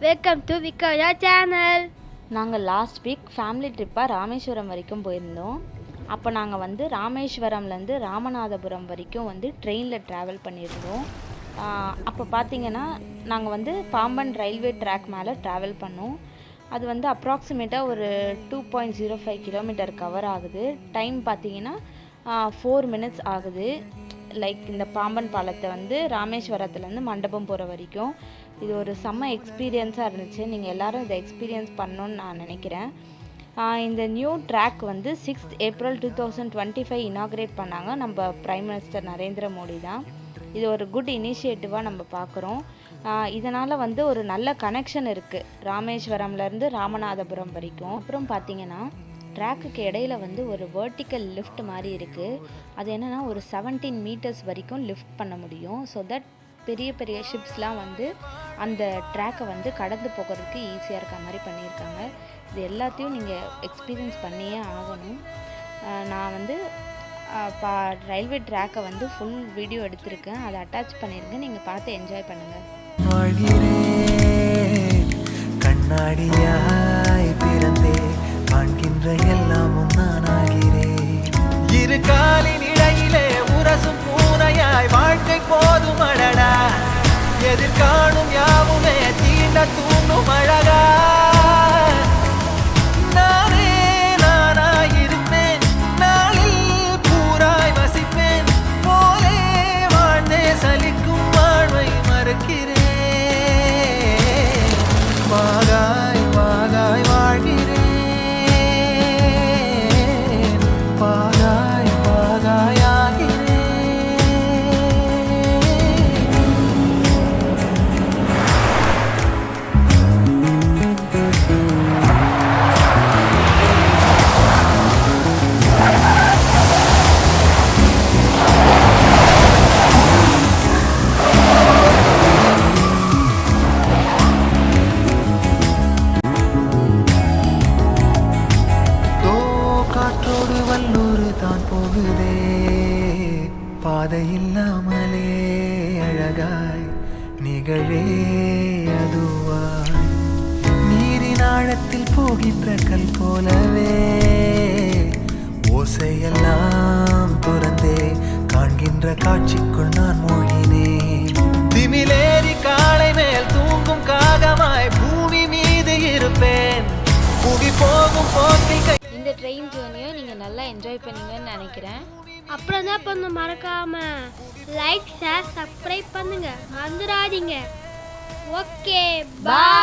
Welcome to விக்கோயா channel. நாங்கள் last week family ட்ரிப்பாக ராமேஸ்வரம் வரைக்கும் போயிருந்தோம். அப்போ நாங்கள் வந்து ராமேஸ்வரம்லேருந்து ராமநாதபுரம் வரைக்கும் வந்து ட்ரெயினில் ட்ராவல் பண்ணியிருந்தோம். அப்போ பார்த்திங்கன்னா நாங்கள் வந்து பாம்பன் ரயில்வே ட்ராக் மேலே ட்ராவல் பண்ணோம். அது வந்து அப்ராக்சிமேட்டாக ஒரு 2.05 கிலோமீட்டர் கவர் ஆகுது. டைம் பார்த்திங்கன்னா 4 minutes ஆகுது. லைக் இந்த பாம்பன் பாலத்தை வந்து ராமேஸ்வரத்துலேருந்து மண்டபம் போகிற வரைக்கும் இது ஒரு செம்ம எக்ஸ்பீரியன்ஸாக இருந்துச்சு. நீங்கள் எல்லோரும் இதை எக்ஸ்பீரியன்ஸ் பண்ணணுன்னு நான் நினைக்கிறேன். இந்த நியூ ட்ராக் வந்து 6th April 2025 இனாக்ரேட் பண்ணாங்க நம்ம பிரைம் மினிஸ்டர் நரேந்திர மோடி தான். இது ஒரு குட் இனிஷியேட்டிவாக நம்ம பார்க்குறோம். இதனால் வந்து ஒரு நல்ல கனெக்ஷன் இருக்குது ராமேஸ்வரம்லேருந்து ராமநாதபுரம் வரைக்கும். அப்புறம் பார்த்திங்கன்னா ட்ராக்குக்கு இடையில வந்து ஒரு வெர்டிக்கல் லிஃப்ட் மாதிரி இருக்குது. அது என்னென்னா ஒரு 17 meters வரைக்கும் லிஃப்ட் பண்ண முடியும். ஸோ தட் பெரிய பெரிய ஷிப்ஸ்லாம் வந்து அந்த ட்ராக்கை வந்து கடந்து போகிறதுக்கு ஈஸியாக இருக்க மாதிரி பண்ணியிருக்காங்க. இது எல்லாத்தையும் நீங்கள் எக்ஸ்பீரியன்ஸ் பண்ணியே ஆகணும். நான் வந்து ரயில்வே ட்ராக்கை வந்து ஃபுல் வீடியோ எடுத்திருக்கேன், அதை அட்டாச் பண்ணியிருக்கேன். நீங்கள் பார்த்து என்ஜாய் பண்ணுங்கள். கண்ணாடியாய் பிறந்தே காண்கின்ற எல்லாமும் நானாகிறேன். இரு காலின் இடையிலே உரசும் பூனையாய் வாழ்க்கை போதும் அழடா. எதிர்காணும் யாவுமே தீண்ட தூண்டும் அழகா. நானே நானாயிருப்பேன், நாளில் பூராய் வசிப்பேன். போலே வாழ்ந்தே சலிக்கும் வாழ்வை மறுக்கிறேன். வாகாய் வாகாய் வாழ்கிறேன். பாதை இல்லாமலே அழகாய் நிகழே அதுவாய் நீரின் ஆழத்தில் போகின்ற கல் போலவே ஓசையெல்லாம் துறந்தே காண்கின்ற காட்சிக்குள் நான் மூழ்கினேன். திமிலேறி காலை மேல் தூங்கும் காகமாய் பூமி மீது இருப்பேன். புவி போகும் போக்கில் இந்த ட்ரெயின் ஜேர்னியை நீங்கள் நல்லா என்ஜாய் பண்ணீங்கன்னு நினைக்கிறேன். அப்புறம் தான் பண்ண மறக்காம லைக் ஷேர் சப்ஸ்கிரைப் பண்ணுங்க, மறந்துடாதீங்க. ஓகே, பாய்.